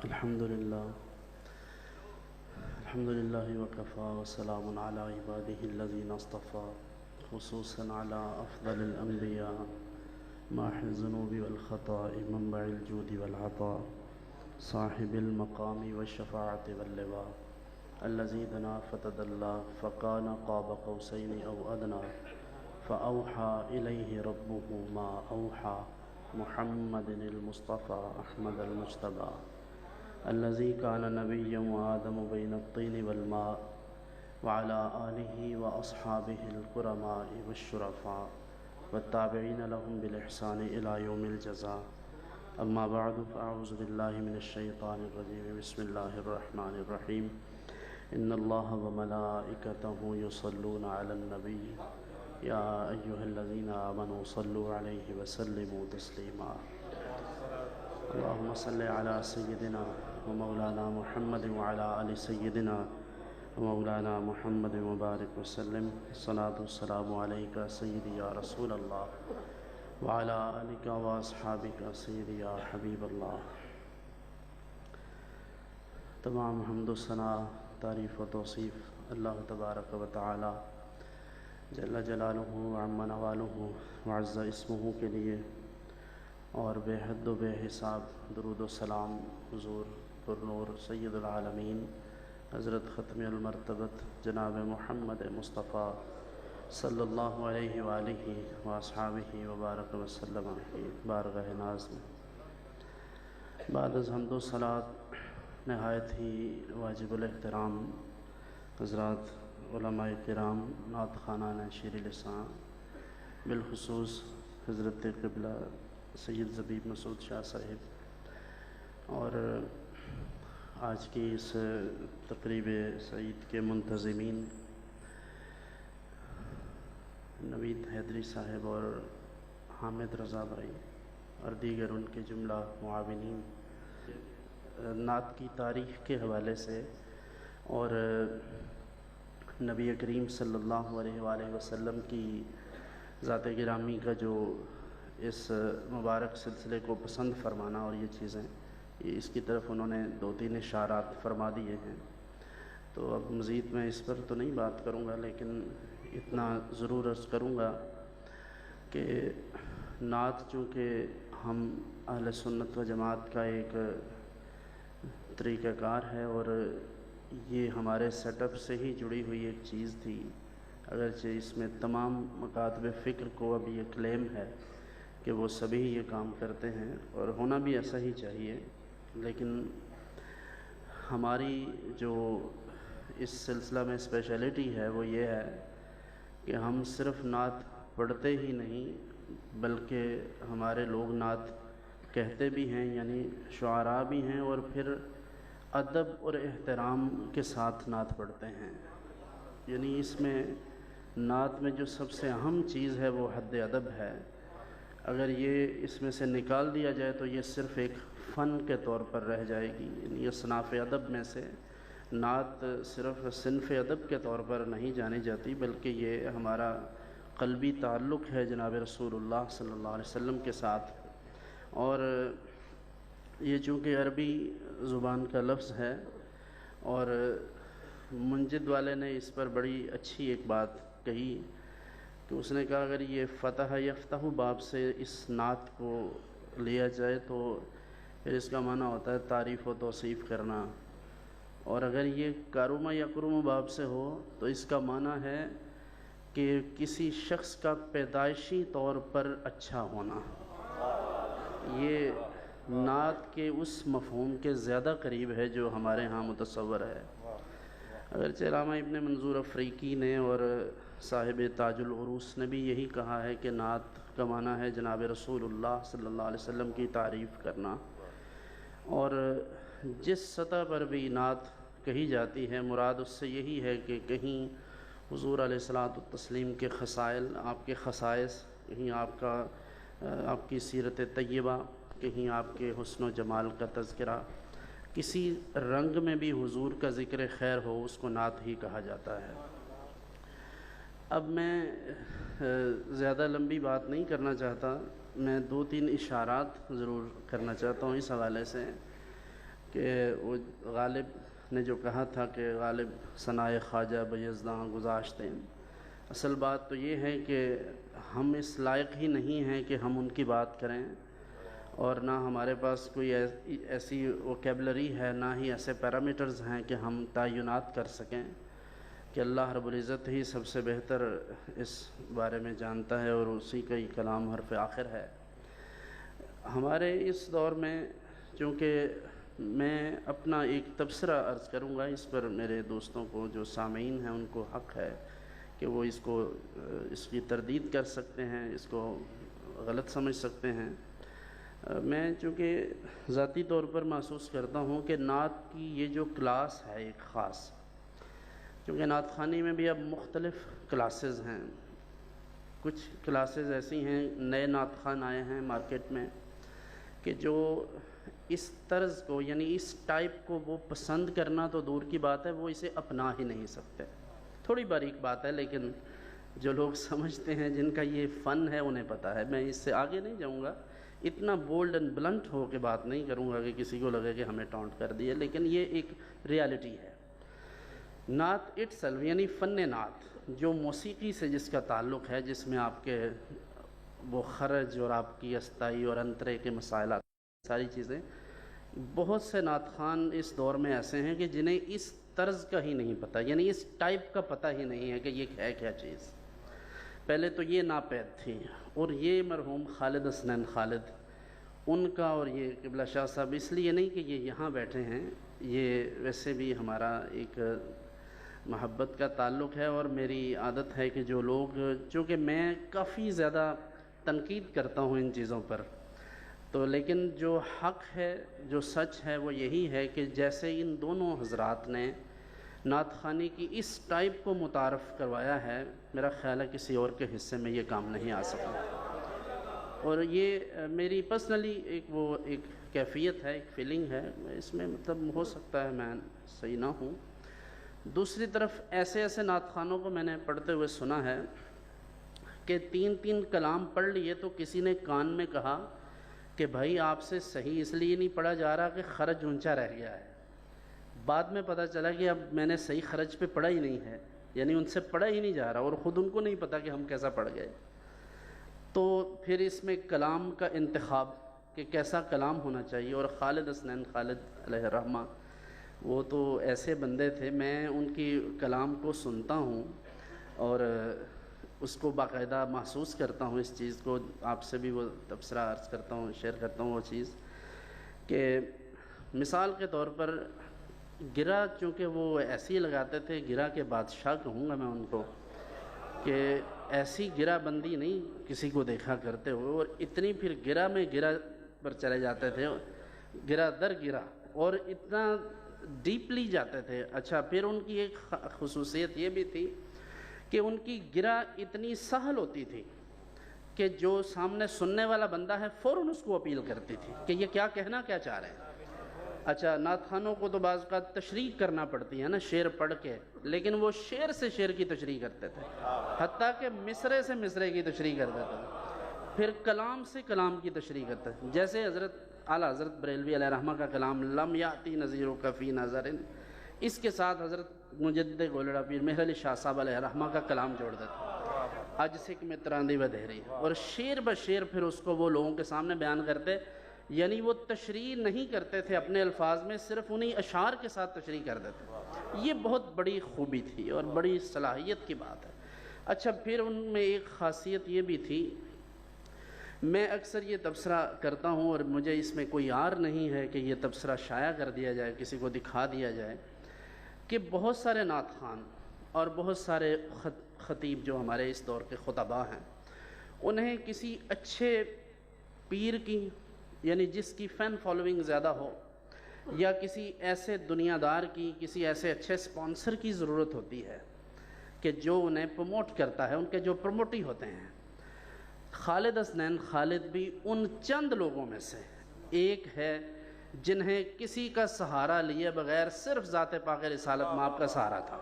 الحمد لله وكفى وسلام على عباده الذين اصطفى خصوصا على أفضل الأنبياء ماحِ الذنوب والخطاء منبع الجود والعطاء صاحب المقام والشفاعة واللواء الذي دنا فتدلى فكان قاب قوسين أو أدنى فأوحى إليه ربه ما أوحى محمد المصطفى أحمد المجتبى الذي كان نبيا وآدم بين الطين والماء وعلى آله وأصحابه الكرماء والشرفاء والتابعين لهم بالإحسان إلى يوم الجزاء. أما بعد فأعوذ بالله من الشيطان الرجيم. بسم الله الرحمن الرحيم. إن الله وملائكته يصلون على النبي يا أيها الذين آمنوا صلوا عليه وسلموا تسليما. اللهم صل على سيدنا ومولانا محمد وعلى آل سيدنا ومولانا محمد وبارك وسلم. الصلاة والسلام عليك سيدي يا رسول الله وعلى آلك وأصحابك سيدي يا حبيب الله. تمام حمد و ثنا، تعریف و توصیف اللہ تبارک و تعالی جل جلالہ وعم نوالہ وعز اسمہ کے لیے، اور بے حد و بے حساب درود و سلام حضور پر نور سید العالمین حضرت ختم المرتبت جناب محمد مصطفیٰ صلی اللہ علیہ وآلہ واصحابہ وبارک وسلم کی بارگاہ ناز میں بعد از حمد و صلوات نہایت ہی واجب الاحترام حضرات علماء کرام، نعت خوانان شیر لسان، بالخصوص حضرت قبلہ سید زبیب مسعود شاہ صاحب، اور آج کی اس تقریب سعید کے منتظمین نوید حیدری صاحب اور حامد رضا بھائی اور دیگر ان کے جملہ معاونین، نعت کی تاریخ کے حوالے سے اور نبی کریم صلی اللہ علیہ وآلہ وسلم کی ذات گرامی کا جو اس مبارک سلسلے کو پسند فرمانا اور یہ چیزیں، اس کی طرف انہوں نے 2-3 اشارات فرما دیے ہیں. تو اب مزید میں اس پر تو نہیں بات کروں گا، لیکن اتنا ضرور عرض کروں گا کہ نعت چونکہ ہم اہل سنت و جماعت کا ایک طریقہ کار ہے اور یہ ہمارے سیٹ اپ سے ہی جڑی ہوئی ایک چیز تھی، اگرچہ اس میں تمام مکاتب فکر کو اب یہ کلیم ہے کہ وہ سبھی یہ کام کرتے ہیں اور ہونا بھی ایسا ہی چاہیے، لیکن ہماری جو اس سلسلہ میں اسپیشلٹی ہے وہ یہ ہے کہ ہم صرف نعت پڑھتے ہی نہیں بلکہ ہمارے لوگ نعت کہتے بھی ہیں، یعنی شعراء بھی ہیں، اور پھر ادب اور احترام کے ساتھ نعت پڑھتے ہیں. یعنی اس میں نعت میں جو سب سے اہم چیز ہے وہ حد ادب ہے. اگر یہ اس میں سے نکال دیا جائے تو یہ صرف ایک فن کے طور پر رہ جائے گی. یعنی اصناف ادب میں سے نعت صرف صنف ادب کے طور پر نہیں جانی جاتی، بلکہ یہ ہمارا قلبی تعلق ہے جناب رسول اللہ صلی اللہ علیہ وسلم کے ساتھ. اور یہ چونکہ عربی زبان کا لفظ ہے، اور منجد والے نے اس پر بڑی اچھی ایک بات کہی کہ اس نے کہا اگر یہ فتح یفتح باب سے اس نعت کو لیا جائے تو پھر اس کا معنی ہوتا ہے تعریف و توصیف کرنا، اور اگر یہ کارما یکرم باب سے ہو تو اس کا معنی ہے کہ کسی شخص کا پیدائشی طور پر اچھا ہونا. یہ نعت کے اس مفہوم کے زیادہ قریب ہے جو ہمارے ہاں متصور ہے. اگرچہ علامہ ابن منظور افریقی نے اور صاحب تاج العروس نے بھی یہی کہا ہے کہ نعت کا معنی ہے جناب رسول اللہ صلی اللہ علیہ وسلم کی تعریف کرنا. اور جس سطح پر بھی نعت کہی جاتی ہے مراد اس سے یہی ہے کہ کہیں حضور علیہ الصلوۃ والتسلیم کے خصائل، آپ کے خصائص، کہیں آپ کی سیرت طیبہ، کہیں آپ کے حسن و جمال کا تذکرہ، کسی رنگ میں بھی حضور کا ذکر خیر ہو اس کو نعت ہی کہا جاتا ہے. اب میں زیادہ لمبی بات نہیں کرنا چاہتا، میں 2-3 اشارات ضرور کرنا چاہتا ہوں اس حوالے سے کہ وہ غالب نے جو کہا تھا کہ غالب ثنائے خواجہ بیزداں گذاشتے ہیں، اصل بات تو یہ ہے کہ ہم اس لائق ہی نہیں ہیں کہ ہم ان کی بات کریں، اور نہ ہمارے پاس کوئی ایسی ووکیبلری ہے، نہ ہی ایسے پیرامیٹرز ہیں کہ ہم تعینات کر سکیں، کہ اللہ رب العزت ہی سب سے بہتر اس بارے میں جانتا ہے اور اسی کا ہی کلام حرف آخر ہے۔ ہمارے اس دور میں چونکہ میں اپنا ایک تبصرہ عرض کروں گا، اس پر میرے دوستوں کو جو سامعین ہیں ان کو حق ہے کہ وہ اس کی تردید کر سکتے ہیں، اس کو غلط سمجھ سکتے ہیں۔ میں چونکہ ذاتی طور پر محسوس کرتا ہوں کہ نعت کی یہ جو کلاس ہے ایک خاص، چونکہ نعت خوانی میں بھی اب مختلف کلاسز ہیں، کچھ کلاسز ایسی ہیں، نئے نعت خوان آئے ہیں مارکیٹ میں کہ جو اس طرز کو یعنی اس ٹائپ کو وہ پسند کرنا تو دور کی بات ہے، وہ اسے اپنا ہی نہیں سکتے۔ تھوڑی باریک بات ہے، لیکن جو لوگ سمجھتے ہیں، جن کا یہ فن ہے، انہیں پتہ ہے۔ میں اس سے آگے نہیں جاؤں گا، اتنا بولڈ اینڈ بلنٹ ہو کے بات نہیں کروں گا کہ کسی کو لگے کہ ہمیں ٹونٹ کر دیے، لیکن یہ ایک ریالٹی ہے۔ نعت اٹ سیلف یعنی فن نعت، جو موسیقی سے جس کا تعلق ہے، جس میں آپ کے وہ خرج اور آپ کی استائی اور انترے کے مسائل، ساری چیزیں، بہت سے نعت خوان اس دور میں ایسے ہیں کہ جنہیں اس طرز کا ہی نہیں پتہ، یعنی اس ٹائپ کا پتہ ہی نہیں ہے کہ یہ ہے کیا چیز۔ پہلے تو یہ ناپید تھی، اور یہ مرحوم خالد حسنین خالد ان کا، اور یہ قبلہ شاہ صاحب اس لیے نہیں کہ یہ یہاں بیٹھے ہیں، یہ ویسے بھی ہمارا ایک محبت کا تعلق ہے، اور میری عادت ہے کہ جو لوگ، چونکہ میں کافی زیادہ تنقید کرتا ہوں ان چیزوں پر، تو لیکن جو حق ہے، جو سچ ہے، وہ یہی ہے کہ جیسے ان دونوں حضرات نے نعت خوانی کی اس ٹائپ کو متعارف کروایا ہے، میرا خیال ہے کسی اور کے حصے میں یہ کام نہیں آ سکا، اور یہ میری پرسنلی ایک کیفیت ہے، ایک فیلنگ ہے، اس میں مطلب ہو سکتا ہے میں صحیح نہ ہوں۔ دوسری طرف ایسے نعت خوانوں کو میں نے پڑھتے ہوئے سنا ہے کہ 3 کلام پڑھ لیے تو کسی نے کان میں کہا کہ بھائی آپ سے صحیح اس لیے نہیں پڑھا جا رہا کہ خرج اونچا رہ گیا ہے۔ بعد میں پتہ چلا کہ اب میں نے صحیح خرج پہ پڑھا ہی نہیں ہے، یعنی ان سے پڑھا ہی نہیں جا رہا، اور خود ان کو نہیں پتہ کہ ہم کیسا پڑھ گئے۔ تو پھر اس میں کلام کا انتخاب کہ کیسا کلام ہونا چاہیے، اور خالد حسنین خالد علیہ الرحمہ وہ تو ایسے بندے تھے، میں ان کی کلام کو سنتا ہوں اور اس کو باقاعدہ محسوس کرتا ہوں، اس چیز کو آپ سے بھی وہ تبصرہ عرض کرتا ہوں، شیئر کرتا ہوں وہ چیز، کہ مثال کے طور پر گرا، چونکہ وہ ایسی لگاتے تھے، گرا کے بادشاہ کہوں گا میں ان کو، کہ ایسی گرا بندی نہیں کسی کو دیکھا کرتے ہوئے، اور اتنی پھر گرا میں گرا پر چلے جاتے تھے، گرا در گرا، اور اتنا ڈیپلی جاتے تھے۔ اچھا، پھر ان کی ایک خصوصیت یہ بھی تھی کہ ان کی گرا اتنی سہل ہوتی تھی کہ جو سامنے سننے والا بندہ ہے فوراً اس کو اپیل کرتی تھی کہ یہ کیا کہنا کیا چاہ رہے ہیں۔ اچھا، نعت خوانوں کو تو بعض کا تشریح کرنا پڑتی ہے نا، شعر پڑھ کے، لیکن وہ شعر سے شعر کی تشریح کرتے تھے، حتیٰ کہ مصرے سے مصرے کی تشریح کرتے تھے، پھر کلام سے کلام کی تشریح کرتے تھے۔ جیسے اعلیٰ حضرت بریلوی علیہ الرحمہ کا کلام لم یاتی نظیرک فی نظر، اس کے ساتھ حضرت مجدد گولڑا پیر مہر علی شاہ صاحب علیہ الرحمہ کا کلام جوڑ دیتے، اج سکھ میں تراندی ودھیری، اور شعر بشعر پھر اس کو وہ لوگوں کے سامنے بیان کرتے، یعنی وہ تشریح نہیں کرتے تھے اپنے الفاظ میں، صرف انہی اشعار کے ساتھ تشریح کر دیتے۔ یہ بہت بڑی خوبی تھی اور بڑی صلاحیت کی بات ہے۔ اچھا، پھر ان میں ایک خاصیت یہ بھی تھی، میں اکثر یہ تبصرہ کرتا ہوں اور مجھے اس میں کوئی عار نہیں ہے کہ یہ تبصرہ شائع کر دیا جائے، کسی کو دکھا دیا جائے، کہ بہت سارے نعت خوان اور بہت سارے خطیب جو ہمارے اس دور کے خطباء ہیں، انہیں کسی اچھے پیر کی، یعنی جس کی فین فالوئنگ زیادہ ہو، یا کسی ایسے دنیا دار کی، کسی ایسے اچھے سپانسر کی ضرورت ہوتی ہے کہ جو انہیں پروموٹ کرتا ہے، ان کے جو پروموٹی ہوتے ہیں۔ خالد حسنین خالد بھی ان چند لوگوں میں سے ایک ہے جنہیں کسی کا سہارا لیے بغیر صرف ذات پاک رسالت مآب کا سہارا تھا،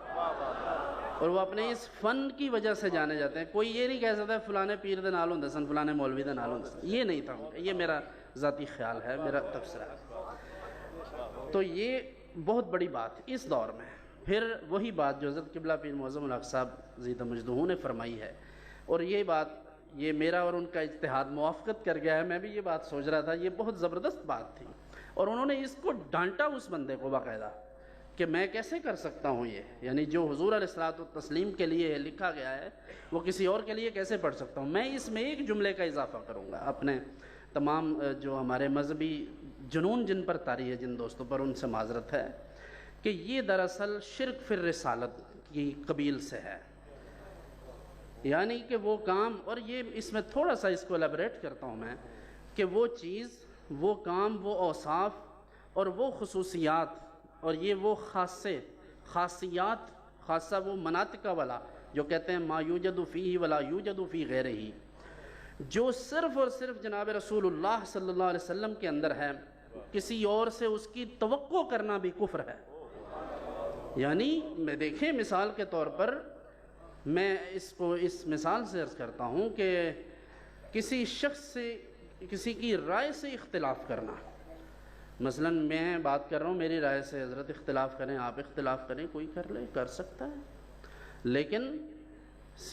اور وہ اپنے اس فن کی وجہ سے جانے جاتے ہیں۔ کوئی یہ نہیں کہہ سکتا فلانے پیر دے نال ہوندے سن، فلانے مولوی دے نال ہوندے سن، یہ نہیں تھا، یہ میرا ذاتی خیال ہے، میرا تبصرہ ہے۔ تو یہ بہت بڑی بات اس دور میں. پھر وہی بات جو حضرت قبلہ پیر معظم الحق صاحب زیدہ مجدہ نے فرمائی ہے، اور یہ بات، یہ میرا اور ان کا اجتہاد موافقت کر گیا ہے. میں بھی یہ بات سوچ رہا تھا، یہ بہت زبردست بات تھی، اور انہوں نے اس کو ڈانٹا اس بندے کو باقاعدہ کہ میں کیسے کر سکتا ہوں یہ، یعنی جو حضور علیہ الصلوۃ والتسلیم کے لیے لکھا گیا ہے وہ کسی اور کے لیے کیسے پڑھ سکتا ہوں. میں اس میں ایک جملے کا اضافہ کروں گا. اپنے تمام جو ہمارے مذہبی جنون جن پر طاری ہے، جن دوستوں پر، ان سے معذرت ہے کہ یہ دراصل شرک فی الرسالت کی قبیل سے ہے. یعنی کہ وہ کام، اور یہ اس میں تھوڑا سا اس کو الیبریٹ کرتا ہوں میں، کہ وہ چیز، وہ کام، وہ اوصاف اور وہ خصوصیات، اور یہ وہ خاصیات، خاصہ وہ مناطق والا جو کہتے ہیں ما یوجد فیہ ولا یوجد فی غیرہ، جو صرف اور صرف جناب رسول اللہ صلی اللہ علیہ وسلم کے اندر ہے، کسی اور سے اس کی توقع کرنا بھی کفر ہے. یعنی میں دیکھیں مثال کے طور پر، میں اس کو اس مثال سے عرض کرتا ہوں کہ کسی شخص سے، کسی کی رائے سے اختلاف کرنا. مثلا میں بات کر رہا ہوں، میری رائے سے حضرت اختلاف کریں، آپ اختلاف کریں، کوئی کر لے، کر سکتا ہے، لیکن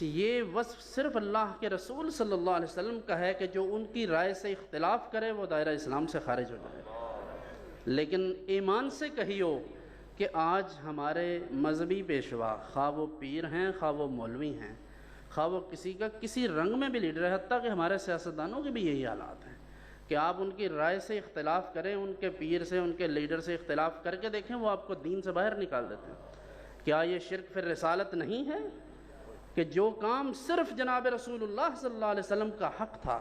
یہ وصف صرف اللہ کے رسول صلی اللہ علیہ وسلم کا ہے کہ جو ان کی رائے سے اختلاف کرے وہ دائرہ اسلام سے خارج ہو جائے. لیکن ایمان سے کہیو کہ آج ہمارے مذہبی پیشوا، خواہ وہ پیر ہیں، خواہ وہ مولوی ہیں، خواہ وہ کسی کا کسی رنگ میں بھی لیڈر ہے، حتیٰ کہ ہمارے سیاستدانوں کے بھی یہی حالات ہیں کہ آپ ان کی رائے سے اختلاف کریں، ان کے پیر سے، ان کے لیڈر سے اختلاف کر کے دیکھیں، وہ آپ کو دین سے باہر نکال دیتے ہیں. کیا یہ شرک فی الرسالت نہیں ہے کہ جو کام صرف جناب رسول اللہ صلی اللہ علیہ وسلم کا حق تھا،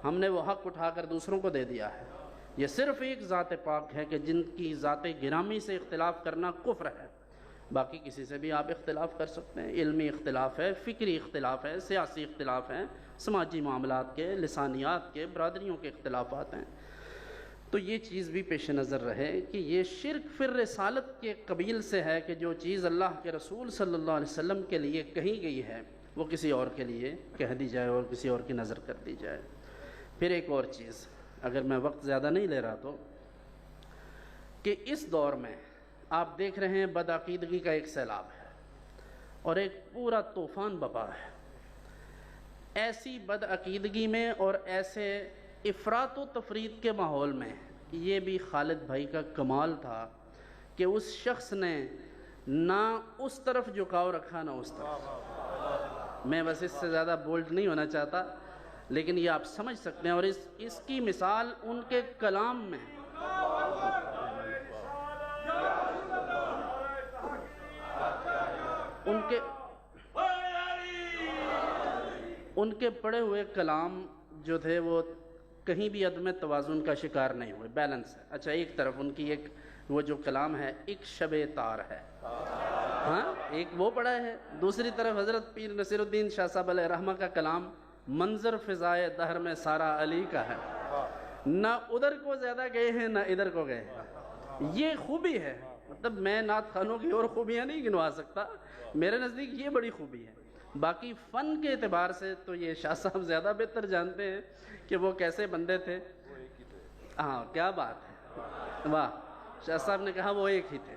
ہم نے وہ حق اٹھا کر دوسروں کو دے دیا ہے؟ یہ صرف ایک ذات پاک ہے کہ جن کی ذات گرامی سے اختلاف کرنا کفر ہے. باقی کسی سے بھی آپ اختلاف کر سکتے ہیں، علمی اختلاف ہے، فکری اختلاف ہے، سیاسی اختلاف ہے، سماجی معاملات کے، لسانیات کے، برادریوں کے اختلافات ہیں. تو یہ چیز بھی پیش نظر رہے کہ یہ شرک فی الرسالت کے قبیل سے ہے کہ جو چیز اللہ کے رسول صلی اللہ علیہ وسلم کے لیے کہی گئی ہے وہ کسی اور کے لیے کہہ دی جائے اور کسی اور کی نظر کر دی جائے. پھر ایک اور چیز، اگر میں وقت زیادہ نہیں لے رہا تو، کہ اس دور میں آپ دیکھ رہے ہیں بدعقیدگی کا ایک سیلاب ہے اور ایک پورا طوفان بپا ہے. ایسی بدعقیدگی میں اور ایسے افراط و تفرید کے ماحول میں یہ بھی خالد بھائی کا کمال تھا کہ اس شخص نے نہ اس طرف جھکاؤ رکھا نہ اس طرف. میں بس اس سے زیادہ بولڈ نہیں ہونا چاہتا، لیکن یہ آپ سمجھ سکتے ہیں، اور اس کی مثال ان کے کلام میں، ان کے پڑھے ہوئے کلام جو تھے وہ کہیں بھی عدم توازن کا شکار نہیں ہوئے، بیلنس ہے. اچھا، ایک طرف ان کی ایک وہ جو کلام ہے ایک شب تار ہے، ہاں ایک وہ پڑھا ہے، دوسری طرف حضرت پیر نصیر الدین شاہ صاحب علیہ رحمہ کا کلام منظر فضائے دہر میں سارا علی کا ہے. نہ ادھر کو زیادہ گئے ہیں نہ ادھر کو گئے ہیں. یہ خوبی ہے، مطلب میں نعت خوانوں کی اور خوبیاں نہیں گنوا سکتا، میرے نزدیک یہ بڑی خوبی ہے. باقی فن کے اعتبار سے تو یہ شاہ صاحب زیادہ بہتر جانتے ہیں کہ وہ کیسے بندے تھے. ہاں کیا بات ہے، واہ، شاہ صاحب نے کہا وہ ایک ہی تھے.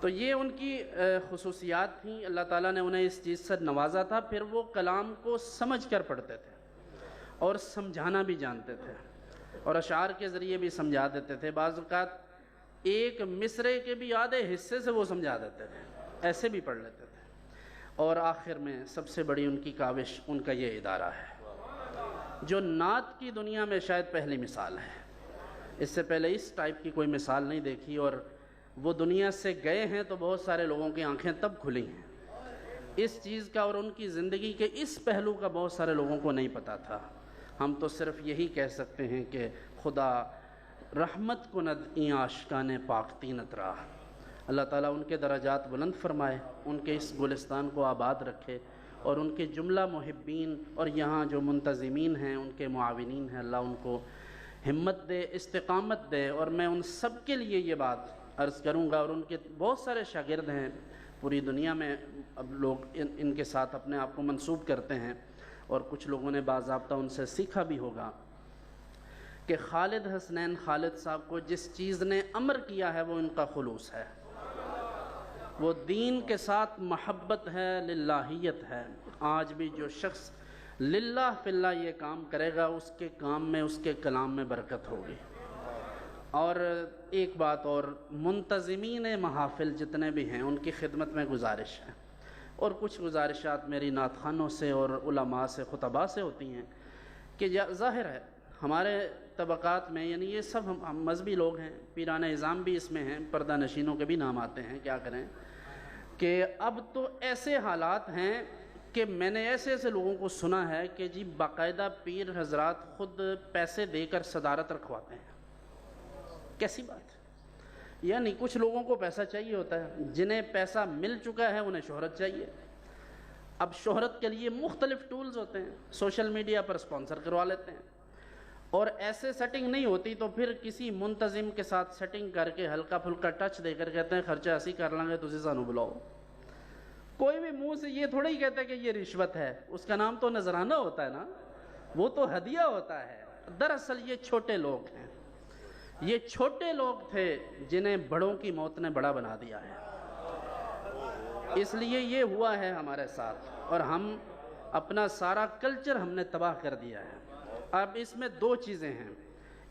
تو یہ ان کی خصوصیات تھیں، اللہ تعالیٰ نے انہیں اس چیز سے نوازا تھا. پھر وہ کلام کو سمجھ کر پڑھتے تھے اور سمجھانا بھی جانتے تھے، اور اشعار کے ذریعے بھی سمجھا دیتے تھے. بعض اوقات ایک مصرے کے بھی آدھے حصے سے وہ سمجھا دیتے تھے، ایسے بھی پڑھ لیتے تھے. اور آخر میں سب سے بڑی ان کی کاوش ان کا یہ ادارہ ہے جو نعت کی دنیا میں شاید پہلی مثال ہے. اس سے پہلے اس ٹائپ کی کوئی مثال نہیں دیکھی، اور وہ دنیا سے گئے ہیں تو بہت سارے لوگوں کی آنکھیں تب کھلی ہیں اس چیز کا، اور ان کی زندگی کے اس پہلو کا بہت سارے لوگوں کو نہیں پتہ تھا. ہم تو صرف یہی کہہ سکتے ہیں کہ خدا رحمت کند این عاشقان پاک تینت راہ. اللہ تعالیٰ ان کے درجات بلند فرمائے، ان کے اس گلستان کو آباد رکھے، اور ان کے جملہ محبین اور یہاں جو منتظمین ہیں، ان کے معاونین ہیں، اللہ ان کو ہمت دے، استقامت دے. اور میں ان سب کے لیے یہ بات عرض کروں گا، اور ان کے بہت سارے شاگرد ہیں پوری دنیا میں، اب لوگ ان کے ساتھ اپنے آپ کو منسوب کرتے ہیں، اور کچھ لوگوں نے باضابطہ ان سے سیکھا بھی ہوگا، کہ خالد حسنین خالد صاحب کو جس چیز نے امر کیا ہے وہ ان کا خلوص ہے، وہ دین کے ساتھ محبت ہے، للہیت ہے۔ آج بھی جو شخص للہ فی اللہ یہ کام کرے گا، اس کے کام میں، اس کے کلام میں برکت ہوگی۔ اور ایک بات اور، منتظمین محافل جتنے بھی ہیں ان کی خدمت میں گزارش ہے، اور کچھ گزارشات میری نعت خوانوں سے اور علماء سے، خطباء سے ہوتی ہیں کہ ظاہر ہے ہمارے طبقات میں، یعنی یہ سب ہم مذہبی لوگ ہیں، پیران اعظام بھی اس میں ہیں، پردہ نشینوں کے بھی نام آتے ہیں، کیا کریں کہ اب تو ایسے حالات ہیں کہ میں نے ایسے لوگوں کو سنا ہے کہ جی باقاعدہ پیر حضرات خود پیسے دے کر صدارت رکھواتے ہیں۔ کیسی بات؟ یعنی کچھ لوگوں کو پیسہ چاہیے ہوتا ہے، جنہیں پیسہ مل چکا ہے انہیں شہرت چاہیے۔ اب شہرت کے لیے مختلف ٹولز ہوتے ہیں، سوشل میڈیا پر سپانسر کروا لیتے ہیں، اور ایسے سیٹنگ نہیں ہوتی تو پھر کسی منتظم کے ساتھ سیٹنگ کر کے ہلکا پھلکا ٹچ دے کر کہتے ہیں خرچہ اسی کر لیں گے، تسی سانو بلاؤ۔ کوئی بھی منہ سے یہ تھوڑا ہی کہتا ہے کہ یہ رشوت ہے، اس کا نام تو نذرانہ ہوتا ہے نا، وہ تو ہدیہ ہوتا ہے۔ دراصل یہ چھوٹے لوگ ہیں، یہ چھوٹے لوگ تھے جنہیں بڑوں کی موت نے بڑا بنا دیا ہے۔ اس لیے یہ ہوا ہے ہمارے ساتھ، اور ہم اپنا سارا کلچر ہم نے تباہ کر دیا ہے۔ اب اس میں دو چیزیں ہیں،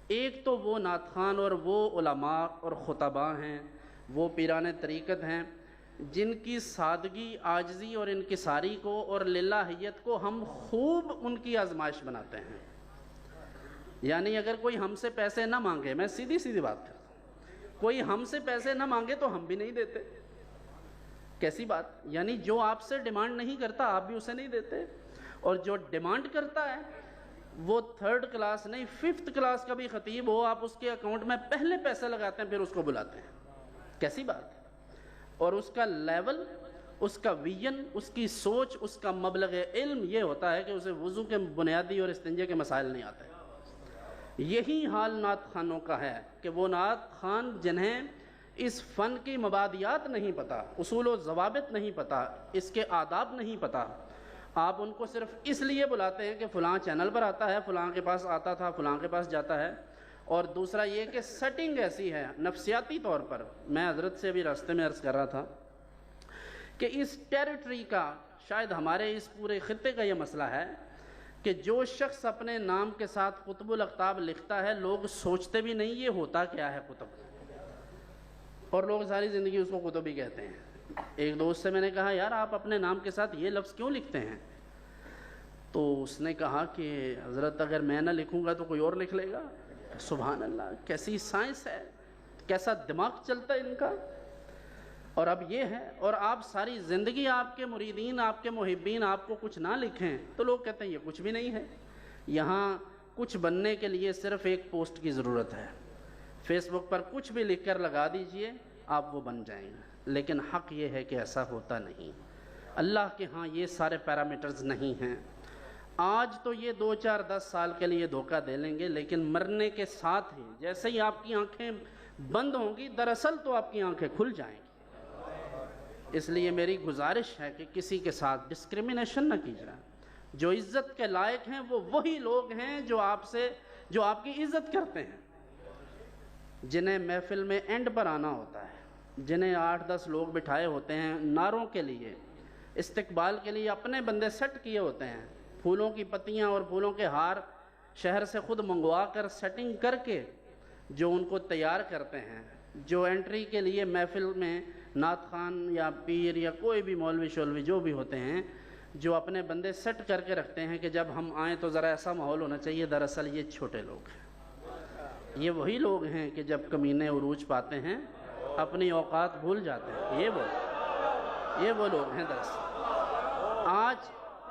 ایک تو وہ نعت خوان اور وہ علماء اور خطباء ہیں، وہ پیران طریقت ہیں جن کی سادگی، عاجزی اور انکساری کو اور للہیت کو ہم خوب ان کی آزمائش بناتے ہیں۔ یعنی اگر کوئی ہم سے پیسے نہ مانگے، میں سیدھی بات کرتا ہوں، کوئی ہم سے پیسے نہ مانگے تو ہم بھی نہیں دیتے۔ کیسی بات؟ یعنی جو آپ سے ڈیمانڈ نہیں کرتا آپ بھی اسے نہیں دیتے، اور جو ڈیمانڈ کرتا ہے وہ 3rd کلاس نہیں 5th کلاس کا بھی خطیب ہو، آپ اس کے اکاؤنٹ میں پہلے پیسے لگاتے ہیں پھر اس کو بلاتے ہیں۔ کیسی بات؟ اور اس کا لیول، اس کا ویژن، اس کی سوچ، اس کا مبلغ علم یہ ہوتا ہے کہ اسے وضو کے بنیادی اور استنجے کے مسائل نہیں آتے۔ یہی حال نعت خوانوں کا ہے کہ وہ نعت خوان جنہیں اس فن کی مبادیات نہیں پتہ، اصول و ضوابط نہیں پتہ، اس کے آداب نہیں پتہ، آپ ان کو صرف اس لیے بلاتے ہیں کہ فلاں چینل پر آتا ہے، فلاں کے پاس آتا تھا، فلاں کے پاس جاتا ہے۔ اور دوسرا یہ کہ سیٹنگ ایسی ہے نفسیاتی طور پر، میں حضرت سے بھی راستے میں عرض کر رہا تھا کہ اس ٹیریٹری کا، شاید ہمارے اس پورے خطے کا یہ مسئلہ ہے کہ جو شخص اپنے نام کے ساتھ قطب الاقطاب لکھتا ہے، لوگ سوچتے بھی نہیں یہ ہوتا کیا ہے قطب، اور لوگ ساری زندگی اس کو قطب ہی کہتے ہیں۔ ایک دوست سے میں نے کہا یار آپ اپنے نام کے ساتھ یہ لفظ کیوں لکھتے ہیں؟ تو اس نے کہا کہ حضرت اگر میں نہ لکھوں گا تو کوئی اور لکھ لے گا۔ سبحان اللہ، کیسی سائنس ہے، کیسا دماغ چلتا ہے ان کا۔ اور اب یہ ہے، اور آپ ساری زندگی آپ کے مریدین، آپ کے محبین آپ کو کچھ نہ لکھیں تو لوگ کہتے ہیں یہ کچھ بھی نہیں ہے۔ یہاں کچھ بننے کے لیے صرف ایک پوسٹ کی ضرورت ہے، فیس بک پر کچھ بھی لکھ کر لگا دیجئے، آپ وہ بن جائیں گے۔ لیکن حق یہ ہے کہ ایسا ہوتا نہیں، اللہ کے ہاں یہ سارے پیرامیٹرز نہیں ہیں۔ آج تو یہ 2 4 10 سال کے لیے دھوکہ دے لیں گے، لیکن مرنے کے ساتھ ہی جیسے ہی آپ کی آنکھیں بند ہوں گی، دراصل تو آپ کی آنکھیں کھل جائیں گی۔ اس لیے میری گزارش ہے کہ کسی کے ساتھ ڈسکریمنیشن نہ کی جائے۔ جو عزت کے لائق ہیں وہ وہی لوگ ہیں جو آپ کی عزت کرتے ہیں، جنہیں محفل میں اینڈ پر آنا ہوتا ہے، جنہیں 8 10 لوگ بٹھائے ہوتے ہیں نعروں کے لیے، استقبال کے لیے اپنے بندے سیٹ کیے ہوتے ہیں، پھولوں کی پتیاں اور پھولوں کے ہار شہر سے خود منگوا کر سیٹنگ کر کے جو ان کو تیار کرتے ہیں، جو انٹری کے لیے محفل میں نعت خوان یا پیر یا کوئی بھی مولوی شولوی جو بھی ہوتے ہیں، جو اپنے بندے سیٹ کر کے رکھتے ہیں کہ جب ہم آئیں تو ذرا ایسا ماحول ہونا چاہیے، دراصل یہ چھوٹے لوگ ہیں۔ یہ وہی لوگ ہیں کہ جب کمینے عروج پاتے ہیں اپنی اوقات بھول جاتے ہیں، یہ وہ لوگ ہیں دراصل۔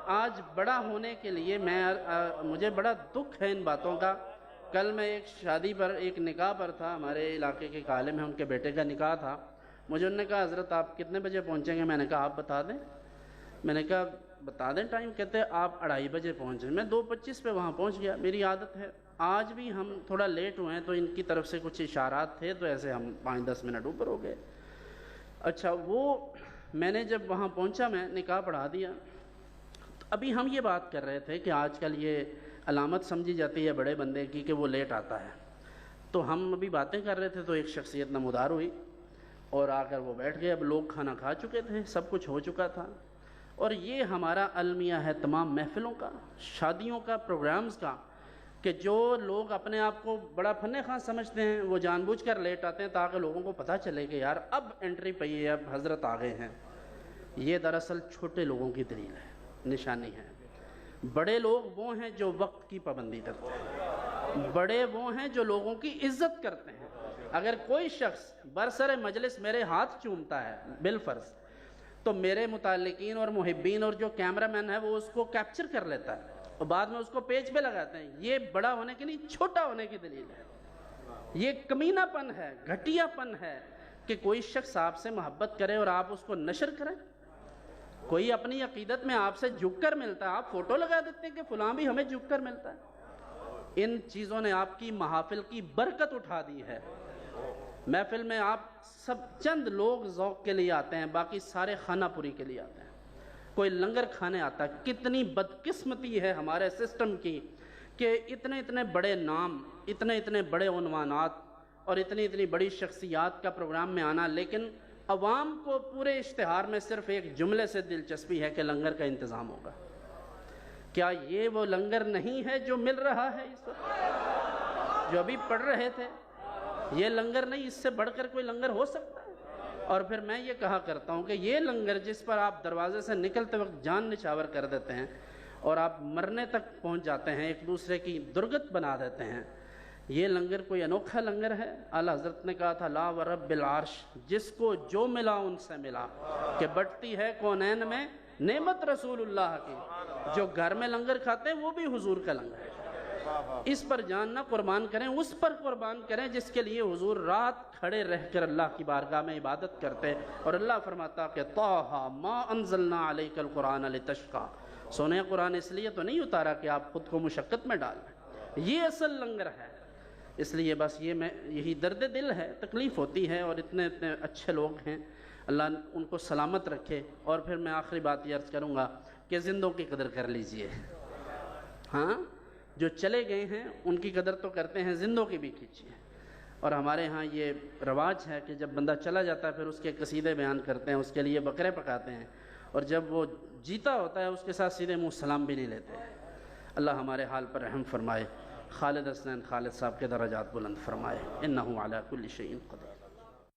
آج بڑا ہونے کے لیے مجھے بڑا دکھ ہے ان باتوں کا۔ کل میں ایک شادی پر، ایک نکاح پر تھا، ہمارے علاقے کے ایک عالم ہیں، ان کے بیٹے کا نکاح تھا۔ مجھے انہوں نے کہا حضرت آپ کتنے بجے پہنچیں گے؟ میں نے کہا آپ بتا دیں۔ میں نے کہا بتا دیں ٹائم؟ کہتے ہیں آپ 2:30 بجے پہنچیں۔ میں 2:25 پہ وہاں پہنچ گیا، میری عادت ہے۔ آج بھی ہم تھوڑا لیٹ ہوئے ہیں تو ان کی طرف سے کچھ اشارات تھے تو ایسے ہم 5-10 منٹ اوپر ہو گئے۔ اچھا، وہ میں نے جب وہاں پہنچا، میں نکاح پڑھا دیا۔ ابھی ہم یہ بات کر رہے تھے کہ آج کل یہ علامت سمجھی جاتی ہے بڑے بندے کی کہ وہ لیٹ آتا ہے۔ تو ہم ابھی باتیں کر رہے تھے تو ایک شخصیت نمودار ہوئی اور آ کر وہ بیٹھ گئے۔ اب لوگ کھانا کھا چکے تھے، سب کچھ ہو چکا تھا، اور یہ ہمارا المیہ ہے تمام محفلوں کا، شادیوں کا، پروگرامز کا، کہ جو لوگ اپنے آپ کو بڑا فن خاں سمجھتے ہیں وہ جان بوجھ کر لیٹ آتے ہیں تاکہ لوگوں کو پتہ چلے کہ یار اب انٹری پئی ہے، اب حضرت آ گئے ہیں۔ یہ دراصل چھوٹے لوگوں کی دلیل ہے، نشانی ہے۔ بڑے لوگ وہ ہیں جو وقت کی پابندی کرتے ہیں، بڑے وہ ہیں جو لوگوں کی عزت کرتے ہیں۔ اگر کوئی شخص برسر مجلس میرے ہاتھ چومتا ہے بالفرض، تو میرے متعلقین اور محبین اور جو کیمرہ مین ہے وہ اس کو کیپچر کر لیتا ہے اور بعد میں اس کو پیج پہ لگاتے ہیں۔ یہ بڑا ہونے کی نہیں، چھوٹا ہونے کی دلیل ہے۔ یہ کمینہ پن ہے، گھٹیا پن ہے کہ کوئی شخص آپ سے محبت کرے اور آپ اس کو نشر کریں۔ کوئی اپنی عقیدت میں آپ سے جھک کر ملتا ہے، آپ فوٹو لگا دیتے ہیں کہ فلاں بھی ہمیں جھک کر ملتا ہے۔ ان چیزوں نے آپ کی محافل کی برکت اٹھا دی ہے۔ محفل میں آپ سب چند لوگ ذوق کے لیے آتے ہیں، باقی سارے خانہ پوری کے لیے آتے ہیں۔ کوئی لنگر کھانے آتا ہے۔ کتنی بدقسمتی ہے ہمارے سسٹم کی کہ اتنے اتنے بڑے نام، اتنے اتنے بڑے عنوانات اور اتنی اتنی بڑی شخصیات کا پروگرام میں آنا، لیکن عوام کو پورے اشتہار میں صرف ایک جملے سے دلچسپی ہے کہ لنگر کا انتظام ہوگا۔ کیا یہ وہ لنگر نہیں ہے جو مل رہا ہے اس وقت، جو ابھی پڑھ رہے تھے؟ یہ لنگر نہیں، اس سے بڑھ کر کوئی لنگر ہو سکتا ہے؟ اور پھر میں یہ کہا کرتا ہوں کہ یہ لنگر جس پر آپ دروازے سے نکلتے وقت جان نچھاور کر دیتے ہیں اور آپ مرنے تک پہنچ جاتے ہیں، ایک دوسرے کی درگت بنا دیتے ہیں، یہ لنگر کوئی انوکھا لنگر ہے؟ اعلیٰ حضرت نے کہا تھا لا ورب العرش، جس کو جو ملا ان سے ملا، کہ بٹتی ہے کونین میں نعمت رسول اللہ کی۔ جو گھر میں لنگر کھاتے ہیں وہ بھی حضور کا لنگر ہے۔ اس پر جان نہ قربان کریں، اس پر قربان کریں جس کے لیے حضور رات کھڑے رہ کر اللہ کی بارگاہ میں عبادت کرتے، اور اللہ فرماتا کہ طٰہٰ ما انزلنا علیک القرآن لتشقیٰ، سونے قرآن اس لیے تو نہیں اتارا کہ آپ خود کو مشقت میں ڈال لیں۔ یہ اصل لنگر ہے۔ اس لیے بس یہی درد دل ہے، تکلیف ہوتی ہے، اور اتنے اتنے اچھے لوگ ہیں، اللہ ان کو سلامت رکھے۔ اور پھر میں آخری بات یہ عرض کروں گا کہ زندوں کی قدر کر لیجئے۔ ہاں، جو چلے گئے ہیں ان کی قدر تو کرتے ہیں، زندوں کی بھی کیجیے۔ اور ہمارے ہاں یہ رواج ہے کہ جب بندہ چلا جاتا ہے پھر اس کے قصیدے بیان کرتے ہیں، اس کے لیے بکرے پکاتے ہیں، اور جب وہ جیتا ہوتا ہے اس کے ساتھ سیدھے منہ سلام بھی نہیں لیتے۔ اللہ ہمارے حال پر رحم فرمائے، خالد حسنین خالد صاحب کے درجات بلند فرمائے، انہ علی کل شیء قدیر۔